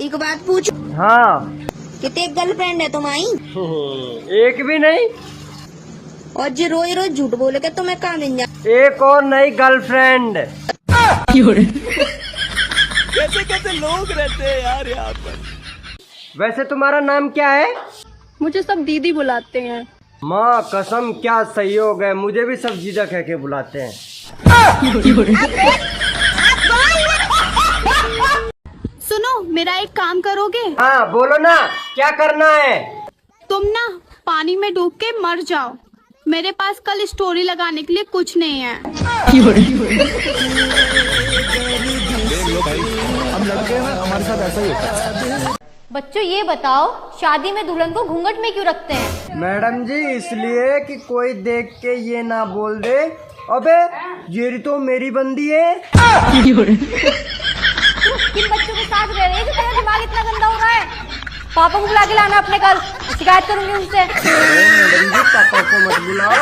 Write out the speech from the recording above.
एक बात पूछूं? हाँ। कितने गर्लफ्रेंड है तुम्हारी? एक भी नहीं। और जो रोज रोज झूठ बोले के तुम्हें कहाँ मिल जा? एक और नई गर्लफ्रेंड। कैसे कैसे लोग रहते हैं यार यहाँ पर। वैसे तुम्हारा नाम क्या है? मुझे सब दीदी बुलाते हैं। माँ कसम क्या सहयोग है, मुझे भी सब जीजा कह के बुलाते हैं। सुनो, मेरा एक काम करोगे? हाँ बोलो ना, क्या करना है? तुम ना पानी में डूब के मर जाओ। मेरे पास कल स्टोरी लगाने के लिए कुछ नहीं है। हम लड़के हैं ना, हमारे साथ ऐसा ही होता है। बच्चों ये बताओ, शादी में दुल्हन को घूंघट में क्यों रखते हैं? मैडम जी इसलिए कि कोई देख के ये ना बोल दे अबे ये तो मेरी बंदी है। किन बच्चों के साथ रह रहे हैं जो तेरा दिमाग इतना गंदा हो रहा है? पापा को बुला के लाना अपने कल, शिकायत करूंगी उनसे। मैडम जी पापा को मत बुलाओ।